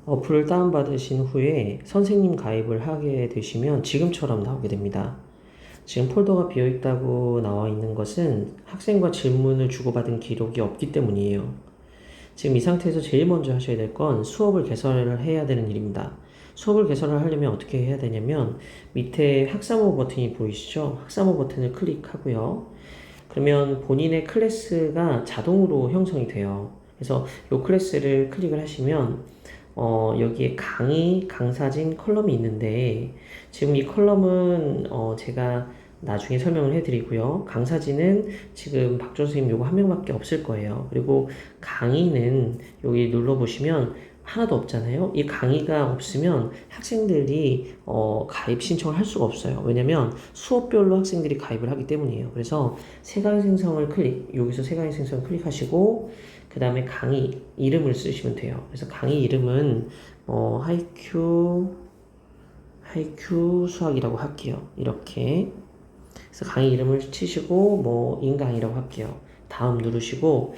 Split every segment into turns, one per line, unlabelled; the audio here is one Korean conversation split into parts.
어플을 다운받으신 후에 선생님 가입을 하게 되시면 지금처럼 나오게 됩니다. 지금 폴더가 비어있다고 나와 있는 것은 학생과 질문을 주고받은 기록이 없기 때문이에요. 지금 이 상태에서 제일 먼저 하셔야 될 건 수업을 개설을 해야 되는 일입니다. 수업을 개설을 하려면 어떻게 해야 되냐면 밑에 학사모 버튼이 보이시죠? 학사모 버튼을 클릭하고요. 그러면 본인의 클래스가 자동으로 형성이 돼요. 그래서 이 클래스를 클릭을 하시면 여기에 강의, 강사진 컬럼이 있는데 지금 이 컬럼은 제가 나중에 설명을 해드리고요. 강사진은 지금 박준 선생님 요거 한 명밖에 없을 거예요. 그리고 강의는 여기 눌러보시면 하나도 없잖아요. 이 강의가 없으면 학생들이 가입 신청을 할 수가 없어요. 왜냐면 수업별로 학생들이 가입을 하기 때문이에요. 그래서 세강의 생성을 여기서 세강의 생성을 클릭하시고 그 다음에 강의 이름을 쓰시면 돼요. 그래서 강의 이름은 하이큐 수학이라고 할게요. 이렇게. 그래서 강의 이름을 치시고 인강이라고 할게요. 다음 누르시고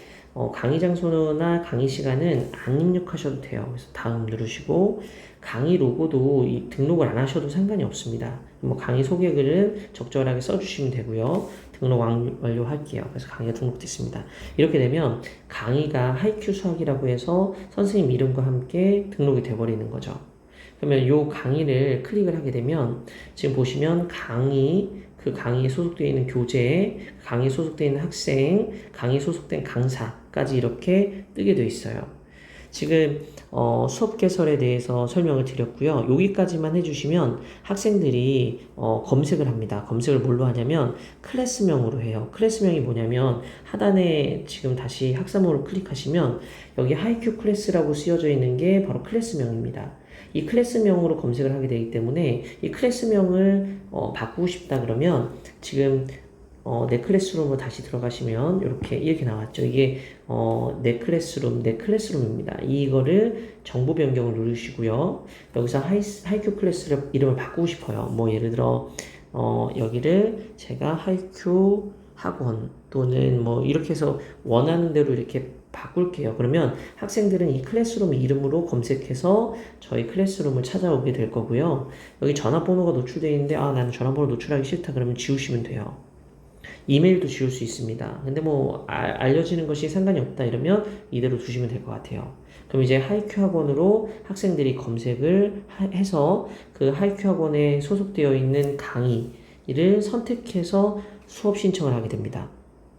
강의 장소나 강의 시간은 안 입력하셔도 돼요. 그래서 다음 누르시고 강의 로고도 등록을 안 하셔도 상관이 없습니다. 강의 소개글은 적절하게 써주시면 되고요. 등록 완료할게요. 그래서 강의가 등록됐습니다. 이렇게 되면 강의가 하이큐 수학이라고 해서 선생님 이름과 함께 등록이 돼버리는 거죠. 그러면 이 강의를 클릭을 하게 되면 지금 보시면 그 강의에 소속되어 있는 교재, 강의에 소속되어 있는 학생, 강의에 소속된 강사까지 이렇게 뜨게 되어 있어요. 지금 수업 개설에 대해서 설명을 드렸고요. 여기까지만 해주시면 학생들이 검색을 합니다. 검색을 뭘로 하냐면 클래스명으로 해요. 클래스명이 뭐냐면 하단에 지금 다시 학사모를 클릭하시면 여기 하이큐 클래스라고 쓰여져 있는 게 바로 클래스명입니다. 이 클래스명으로 검색을 하게 되기 때문에 이 클래스명을 바꾸고 싶다 그러면 지금 내 클래스룸으로 다시 들어가시면 이렇게 나왔죠. 이게 내 클래스룸입니다. 이거를 정보 변경을 누르시고요. 여기서 하이큐 클래스를 이름을 바꾸고 싶어요. 예를 들어 여기를 제가 하이큐 학원 또는 이렇게 해서 원하는 대로 이렇게 바꿀게요. 그러면 학생들은 이 클래스룸 이름으로 검색해서 저희 클래스룸을 찾아오게 될 거고요. 여기 전화번호가 노출되어 있는데 나는 전화번호 노출하기 싫다 그러면 지우시면 돼요. 이메일도 지울 수 있습니다. 근데 알려지는 것이 상관이 없다 이러면 이대로 두시면 될 것 같아요. 그럼 이제 하이큐 학원으로 학생들이 검색을 해서 그 하이큐 학원에 소속되어 있는 강의를 선택해서 수업 신청을 하게 됩니다.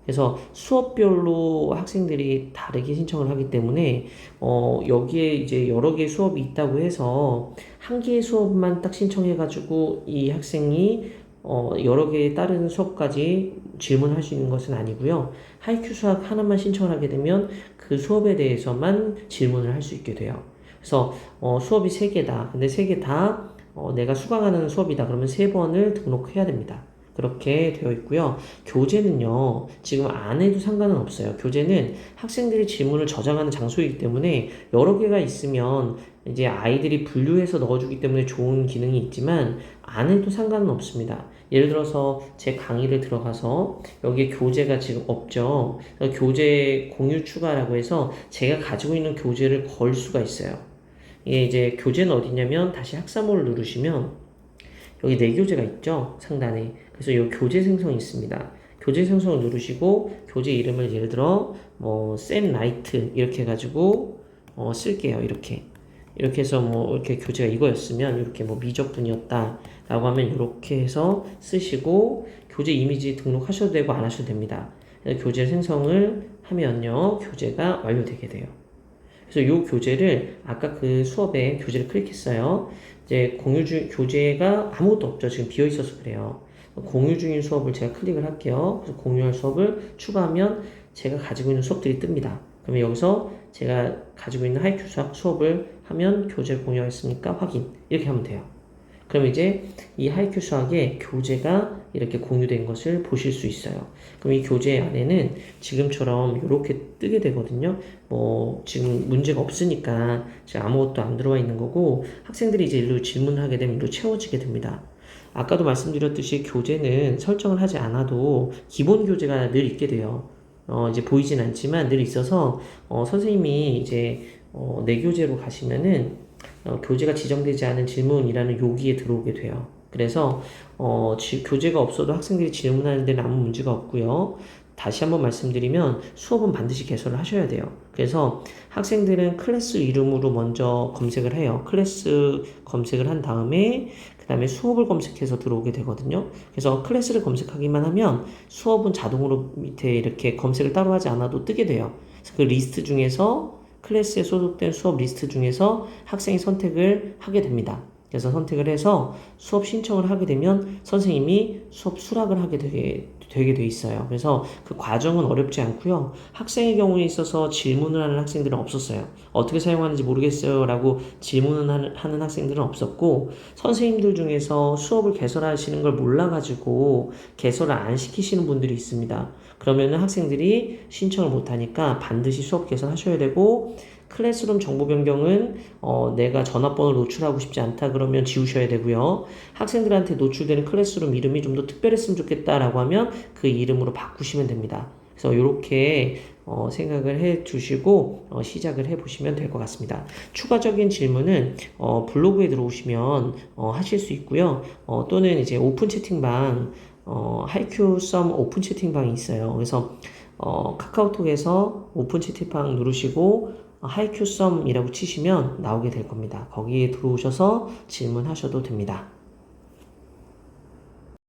그래서 수업별로 학생들이 다르게 신청을 하기 때문에 여기에 이제 여러 개의 수업이 있다고 해서 한 개의 수업만 딱 신청해가지고 이 학생이 여러 개의 다른 수업까지 질문할 수 있는 것은 아니고요. 하이큐 수학 하나만 신청을 하게 되면 그 수업에 대해서만 질문을 할 수 있게 돼요. 그래서 수업이 3개다. 근데 3개 다 내가 수강하는 수업이다. 그러면 3번을 등록해야 됩니다. 그렇게 되어 있고요. 교재는요, 지금 안 해도 상관은 없어요. 교재는 학생들이 질문을 저장하는 장소이기 때문에 여러 개가 있으면 이제 아이들이 분류해서 넣어주기 때문에 좋은 기능이 있지만 안 해도 상관은 없습니다. 예를 들어서 제 강의를 들어가서 여기에 교재가 지금 없죠. 교재 공유 추가라고 해서 제가 가지고 있는 교재를 걸 수가 있어요. 이게 이제 교재는 어디냐면 다시 학사모를 누르시면 여기 내 교재가 있죠? 상단에. 그래서 이 교재 생성이 있습니다. 교재 생성을 누르시고 교재 이름을 예를 들어 샘 라이트 이렇게 해가지고 쓸게요. 이렇게 해서 이렇게 교재가 이거였으면 이렇게 미적분이었다 라고 하면 이렇게 해서 쓰시고 교재 이미지 등록하셔도 되고 안 하셔도 됩니다. 그래서 교재 생성을 하면요 교재가 완료되게 돼요. 그래서 이 교재를 아까 그 수업에 교재를 클릭했어요. 이제 교재가 아무것도 없죠. 지금 비어 있어서 그래요. 공유 중인 수업을 제가 클릭을 할게요. 그래서 공유할 수업을 추가하면 제가 가지고 있는 수업들이 뜹니다. 그러면 여기서 제가 가지고 있는 하이큐 수업을 하면 교재를 공유했으니까 확인. 이렇게 하면 돼요. 그럼 이제 이 하이큐 수학에 교재가 이렇게 공유된 것을 보실 수 있어요. 그럼 이 교재 안에는 지금처럼 이렇게 뜨게 되거든요. 지금 문제가 없으니까 지금 아무것도 안 들어와 있는 거고 학생들이 이제 일로 질문을 하게 되면 일로 채워지게 됩니다. 아까도 말씀드렸듯이 교재는 설정을 하지 않아도 기본 교재가 늘 있게 돼요. 이제 보이진 않지만 늘 있어서 선생님이 이제 내 교재로 가시면은 교재가 지정되지 않은 질문이라는 요기에 들어오게 돼요. 그래서 교재가 없어도 학생들이 질문하는 데는 아무 문제가 없고요. 다시 한번 말씀드리면 수업은 반드시 개설을 하셔야 돼요. 그래서 학생들은 클래스 이름으로 먼저 검색을 해요. 클래스 검색을 한 다음에 그 다음에 수업을 검색해서 들어오게 되거든요. 그래서 클래스를 검색하기만 하면 수업은 자동으로 밑에 이렇게 검색을 따로 하지 않아도 뜨게 돼요. 그래서 그 리스트 중에서 클래스에 소속된 수업 리스트 중에서 학생이 선택을 하게 됩니다. 그래서 선택을 해서 수업 신청을 하게 되면 선생님이 수업 수락을 하게 되게 돼 있어요. 그래서 그 과정은 어렵지 않고요. 학생의 경우에 있어서 질문을 하는 학생들은 없었어요. 어떻게 사용하는지 모르겠어요 라고 질문을 하는 학생들은 없었고, 선생님들 중에서 수업을 개설하시는 걸 몰라가지고 개설을 안 시키시는 분들이 있습니다. 그러면은 학생들이 신청을 못하니까 반드시 수업 개설하셔야 되고, 클래스룸 정보 변경은 내가 전화번호를 노출하고 싶지 않다 그러면 지우셔야 되고요. 학생들한테 노출되는 클래스룸 이름이 좀 더 특별했으면 좋겠다라고 하면 그 이름으로 바꾸시면 됩니다. 그래서 이렇게 생각을 해 주시고 시작을 해 보시면 될 것 같습니다. 추가적인 질문은 블로그에 들어오시면 하실 수 있고요. 또는 이제 오픈 채팅방 하이큐 썸 오픈 채팅방이 있어요. 그래서 카카오톡에서 오픈 채팅방 누르시고 하이큐 썸이라고 치시면 나오게 될 겁니다. 거기에 들어오셔서 질문하셔도 됩니다.